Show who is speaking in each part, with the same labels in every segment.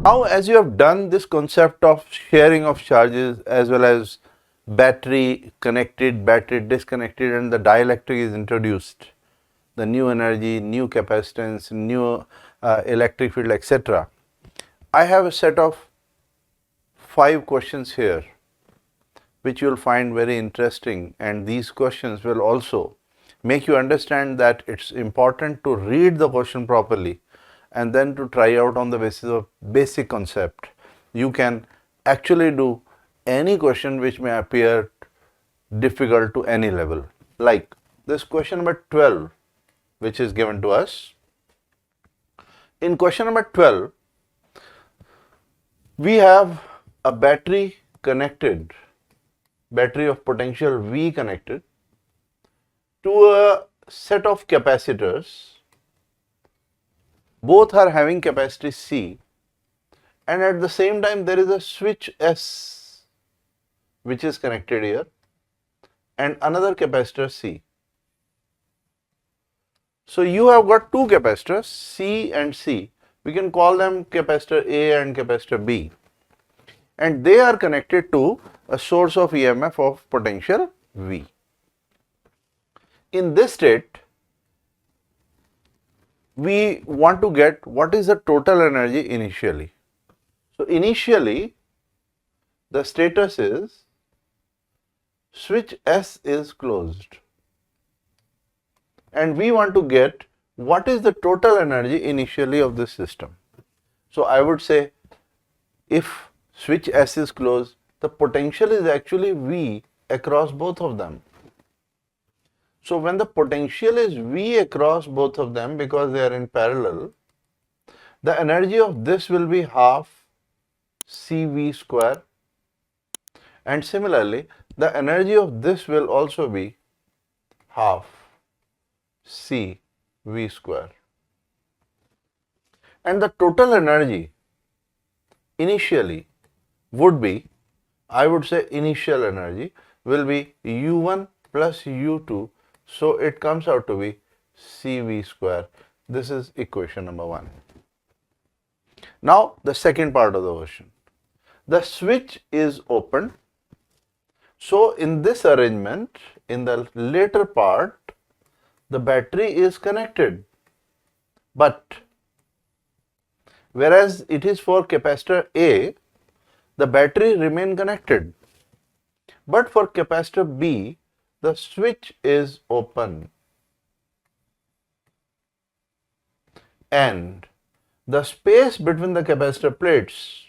Speaker 1: Now, as you have done this concept of sharing of charges as well as battery connected, battery disconnected, and the dielectric is introduced, the new energy, new capacitance, new electric field, etc. I have a set of 5 questions here which you will find very interesting, and these questions will also make you understand that it's important to read the question properly and then to try out on the basis of basic concept. You can actually do any question which may appear difficult to any level, like this question number 12 which is given to us. In question number 12, we have a battery connected, battery of potential V connected to a set of capacitors. Both are having capacity C, and at the same time there is a switch S which is connected here and another capacitor C. So you have got two capacitors C and C. We can call them capacitor A and capacitor B, and they are connected to a source of EMF of potential V. In this state, we want to get what is the total energy initially. So initially the status is switch S is closed, and we want to get what is the total energy initially of this system. So I would say if switch S is closed, the potential is actually V across both of them. So when the potential is V across both of them, because they are in parallel, the energy of this will be half CV square, and similarly the energy of this will also be half CV square, and the total energy initially would be, I would say initial energy will be U1 plus U2, so it comes out to be CV square. This is equation number 1. Now the second part of the question. The switch is open. So in this arrangement, in the later part, the battery is connected, but whereas it is for capacitor A, the battery remain connected, but for capacitor B, the switch is open and the space between the capacitor plates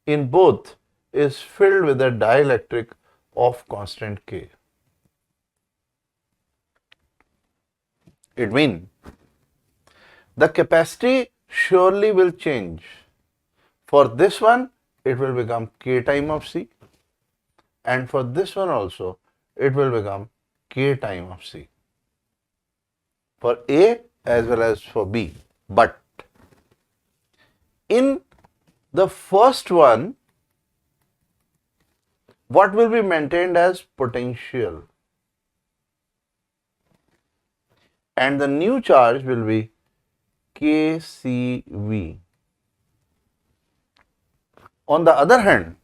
Speaker 1: in both is filled with a dielectric of constant K. It means the capacity surely will change. For this one, it will become K time of C, and for this one also, it will become K time of C, for A as well as for B. But in the first one, what will be maintained as potential, and the new charge will be KCV. On the other hand,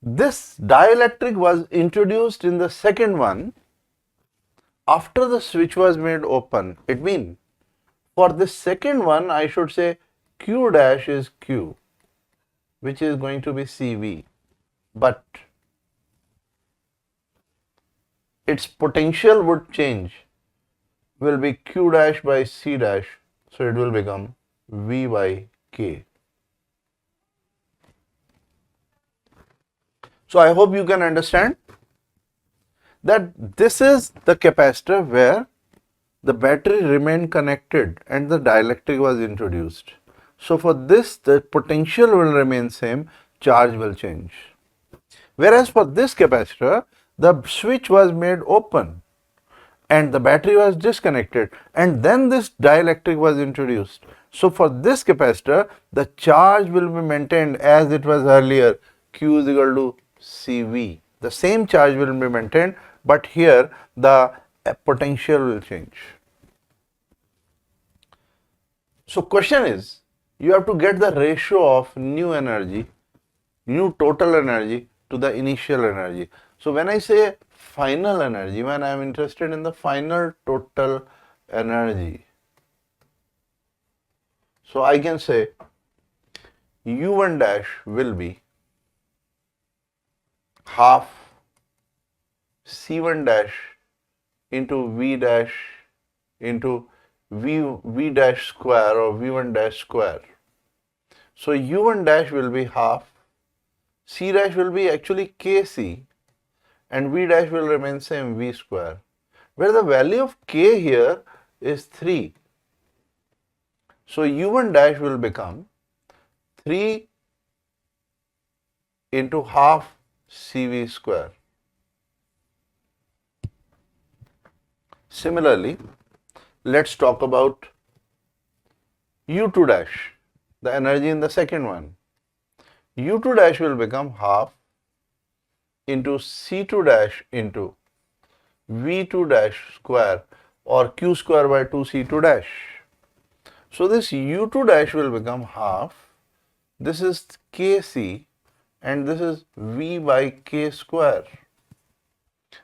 Speaker 1: this dielectric was introduced in the second one after the switch was made open. It means for this second one, I should say Q dash is Q, which is going to be CV, but its potential would change, will be Q dash by C dash, so it will become V by K. So I hope you can understand that this is the capacitor where the battery remained connected and the dielectric was introduced. So for this, the potential will remain same, charge will change. Whereas for this capacitor, the switch was made open and the battery was disconnected, and then this dielectric was introduced. So for this capacitor, the charge will be maintained as it was earlier, Q is equal to CV. The same charge will be maintained, but here the potential will change. So question is, you have to get the ratio of new energy, new total energy to the initial energy. So when I say final energy, when I am interested in the final total energy, so I can say U1 dash will be half C1 dash into V dash into V dash square or V1 dash square. So U1 dash will be half, C dash will be actually Kc, and V dash will remain same, V square, where the value of K here is 3. So U1 dash will become 3 into half Cv square. Similarly, let's talk about U2 dash, the energy in the second one. U2 dash will become half into C2 dash into V2 dash square or Q square by 2 C2 dash. So this U2 dash will become half, this is Kc and this is V by K square.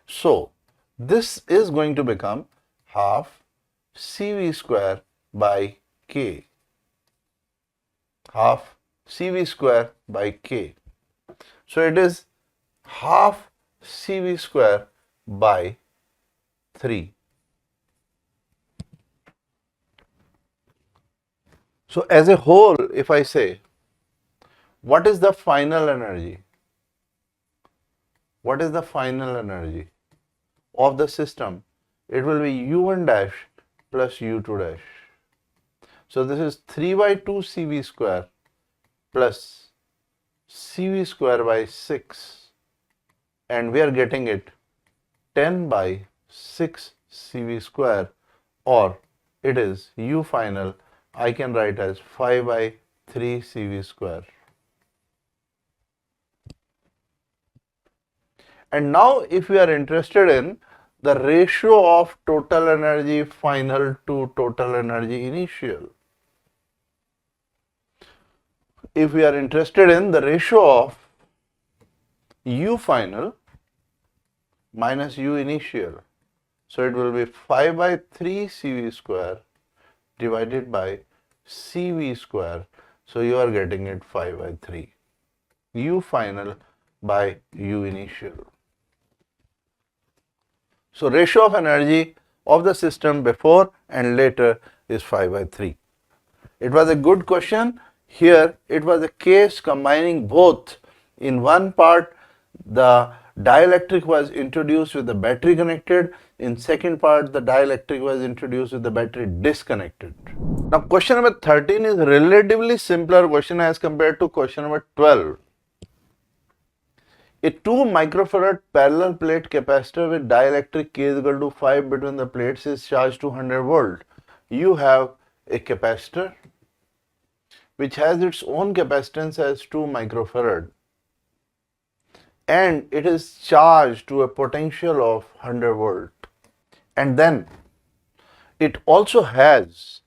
Speaker 1: So this is going to become half Cv square by K, half Cv square by K. So it is half Cv square by 3. So as a whole, if I say, what is the final energy? What is the final energy of the system? It will be U1 dash plus U2 dash. So this is 3 by 2 Cv square plus Cv square by 6, and we are getting it 10 by 6 Cv square, or it is U final, I can write as 5 by 3 Cv square. And now if we are interested in the ratio of total energy final to total energy initial, if we are interested in the ratio of U final minus U initial, so it will be 5 by 3 Cv square divided by Cv square. So you are getting it 5 by 3. U final by U initial. So ratio of energy of the system before and later is 5 by 3. It was a good question. Here it was a case combining both. In one part the dielectric was introduced with the battery connected. In second part the dielectric was introduced with the battery disconnected. Now question number 13 is relatively simpler question as compared to question number 12. A 2 microfarad parallel plate capacitor with dielectric K is equal to 5 between the plates is charged to 100 volt. You have a capacitor which has its own capacitance as 2 microfarad and it is charged to a potential of 100 volt. And then it also has,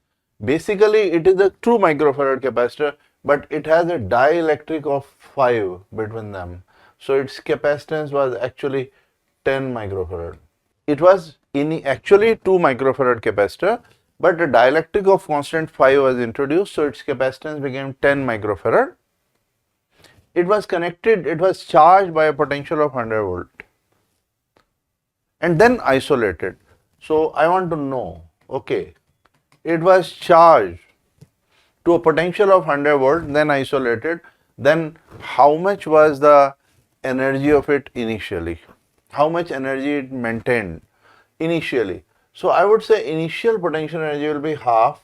Speaker 1: basically it is a 2 microfarad capacitor, but it has a dielectric of 5 between them. So its capacitance was actually 10 microfarad. It was actually 2 microfarad capacitor, but a dielectric of constant 5 was introduced, so its capacitance became 10 microfarad. It was connected, it was charged by a potential of 100 volt and then isolated. So I want to know, okay, it was charged to a potential of 100 volt, then isolated, then how much was the energy of it initially? How much energy it maintained initially? So I would say initial potential energy will be half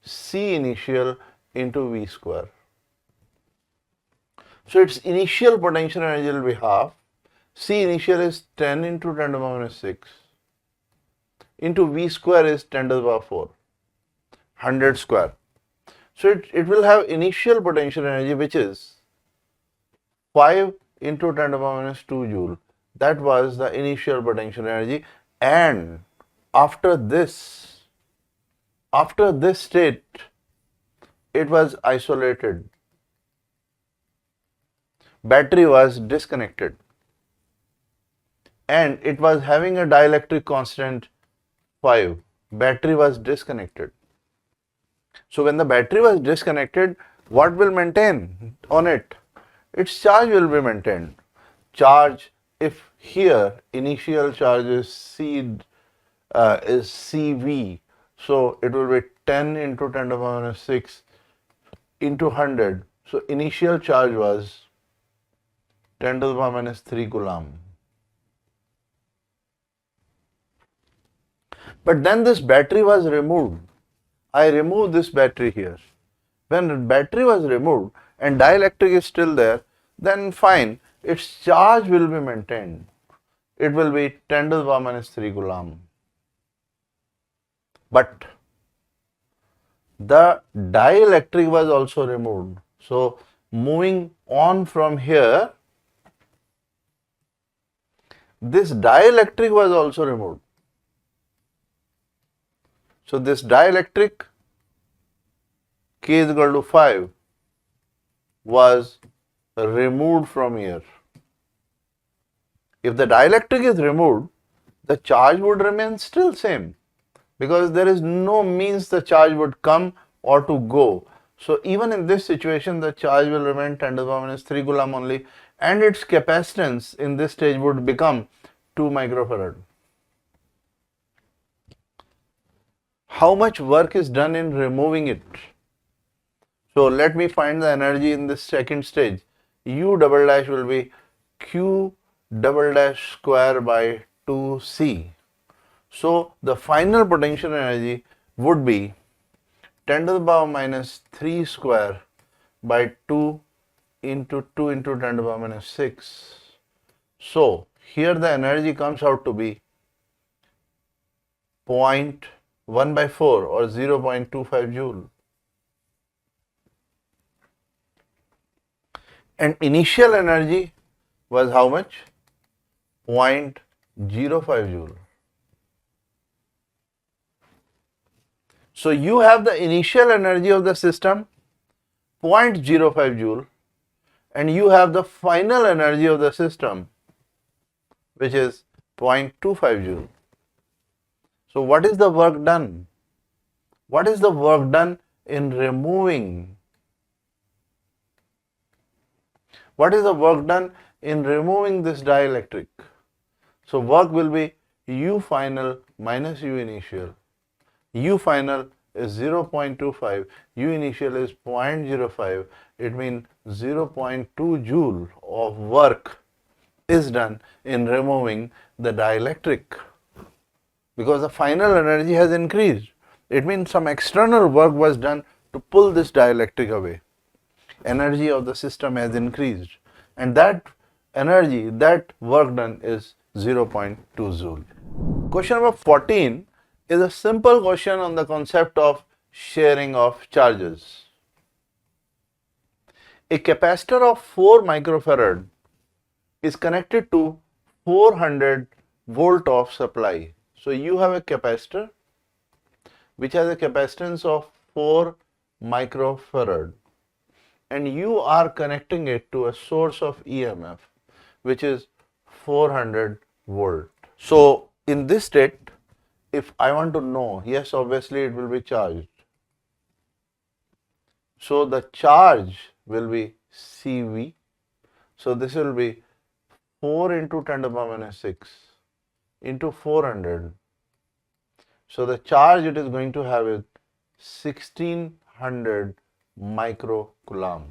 Speaker 1: C initial into V square. So its initial potential energy will be half. C initial is 10 into 10 to the power minus 6 into V square is 10 to the power 4, 100 square. So it will have initial potential energy which is 5 into 10 to the power minus 2 joule. That was the initial potential energy, and after this state it was isolated. Battery was disconnected and it was having a dielectric constant 5. Battery was disconnected. So when the battery was disconnected, what will maintain on it? Its charge will be maintained. Charge, if here initial charge is is CV, so it will be 10 into 10 to the power minus 6 into 100. So initial charge was 10 to the power minus 3 coulomb. But then this battery was removed. I removed this battery here. When the battery was removed and dielectric is still there, then fine, its charge will be maintained. It will be 10 to the power minus 3 coulomb. But the dielectric was also removed. So moving on from here, this dielectric was also removed. So this dielectric K is equal to 5 was removed from here. If the dielectric is removed, the charge would remain still same because there is no means the charge would come or to go. So even in this situation, the charge will remain 10 to the power minus 3 coulomb only, and its capacitance in this stage would become 2 microfarad. How much work is done in removing it? So let me find the energy in this second stage. U double dash will be Q double dash square by 2C. So the final potential energy would be 10 to the power minus 3 square by 2 into 2 into 10 to the power minus 6. So here the energy comes out to be 0.1 by 4 or 0.25 joule. And initial energy was how much? 0.05 joule. So you have the initial energy of the system 0.05 joule and you have the final energy of the system which is 0.25 joule. So what is the work done? What is the work done in removing? What is the work done in removing this dielectric? So work will be U final minus U initial. U final is 0.25, U initial is 0.05. It means 0.2 joule of work is done in removing the dielectric because the final energy has increased. It means some external work was done to pull this dielectric away. Energy of the system has increased and that energy, that work done is 0.2 joule. Question number 14 is a simple question on the concept of sharing of charges. A capacitor of 4 microfarad is connected to 400 volt of supply. So you have a capacitor which has a capacitance of 4 microfarad and you are connecting it to a source of EMF which is 400 volt. So in this state, if I want to know, yes, obviously it will be charged. So the charge will be CV. So this will be 4 into 10 to the power minus 6 into 400. So the charge it is going to have is 1600 microcoulomb.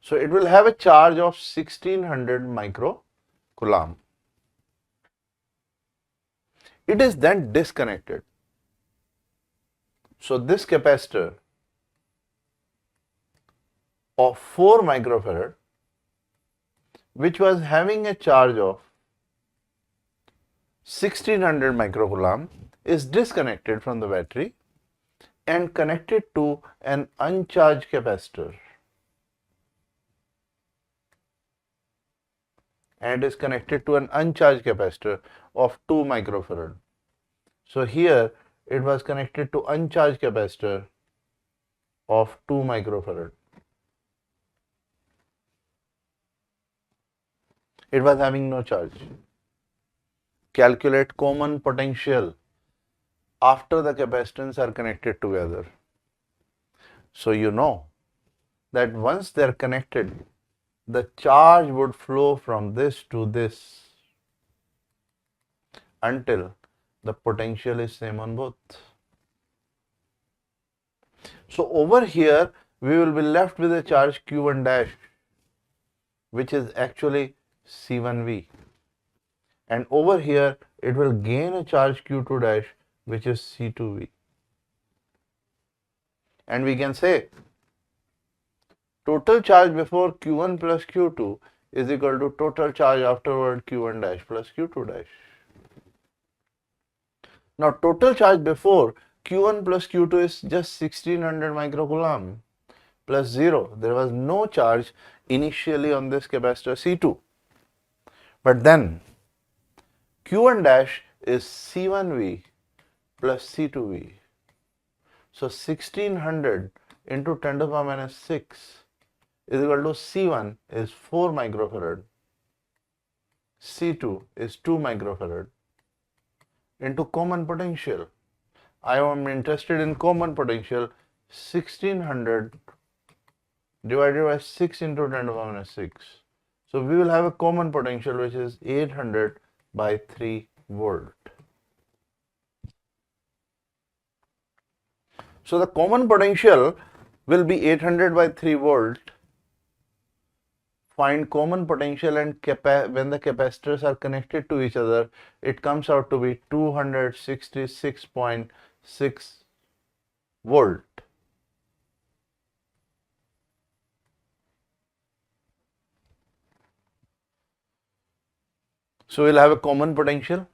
Speaker 1: So it will have a charge of 1600 microcoulomb. It is then disconnected. So this capacitor of 4 microfarad, which was having a charge of 1600 microcoulomb, is disconnected from the battery and connected to an uncharged capacitor. And is connected to an uncharged capacitor of 2 microfarad. So here it was connected to uncharged capacitor of 2 microfarad. It was having no charge. Calculate common potential after the capacitance are connected together. So you know that once they are connected, the charge would flow from this to this until the potential is same on both. So over here we will be left with a charge Q1 dash, which is actually C1V, and over here it will gain a charge Q2 dash, which is C2V, and we can say total charge before Q1 plus Q2 is equal to total charge afterward Q1 dash plus Q2 dash. Now total charge before Q1 plus Q2 is just 1600 microcoulomb plus 0. There was no charge initially on this capacitor C2. But then Q1 dash is C1V plus C2V. So 1600 into 10 to the power minus 6 is equal to C1 is 4 microfarad, C2 is 2 microfarad into common potential. I am interested in common potential. 1600 divided by 6 into 10 to the power minus 6. So we will have a common potential which is 800 by 3 volt. So the common potential will be 800 by 3 volt. Find common potential, and when the capacitors are connected to each other, it comes out to be 266.6 volt. So we'll have a common potential.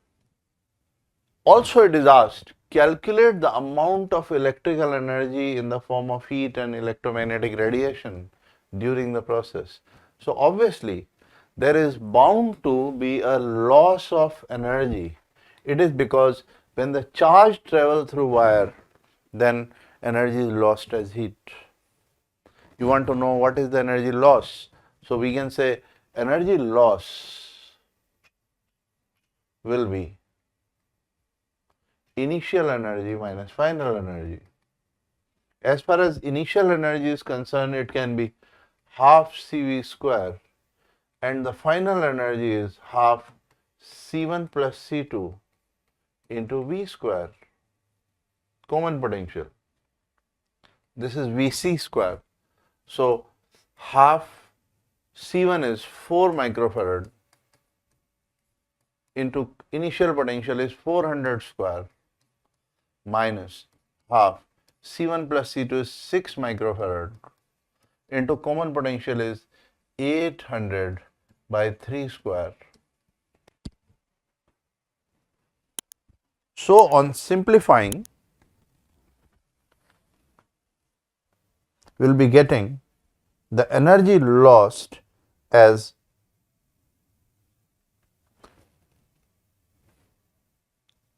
Speaker 1: Also it is asked, calculate the amount of electrical energy in the form of heat and electromagnetic radiation during the process. So obviously there is bound to be a loss of energy. It is because when the charge travels through wire, then energy is lost as heat. You want to know what is the energy loss? So we can say energy loss will be initial energy minus final energy. As far as initial energy is concerned, it can be half CV square, and the final energy is half C1 plus C2 into V square, common potential. This is Vc square. So half C1 is 4 microfarad into initial potential is 400 square minus half C1 plus C2 is 6 microfarad into common potential is 800 by 3 square. So on simplifying, we will be getting the energy lost as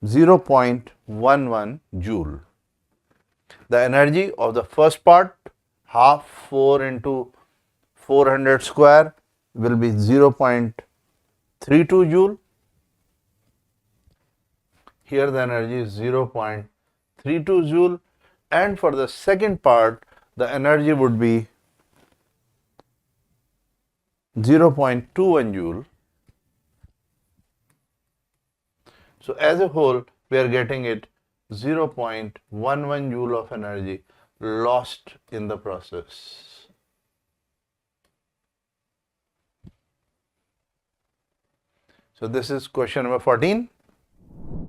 Speaker 1: 0.11 joule. The energy of the first part, half 4 into 400 square, will be 0.32 joule. Here the energy is 0.32 joule, and for the second part the energy would be 0.21 joule. So as a whole we are getting it 0.11 joule of energy lost in the process. So this is question number 14.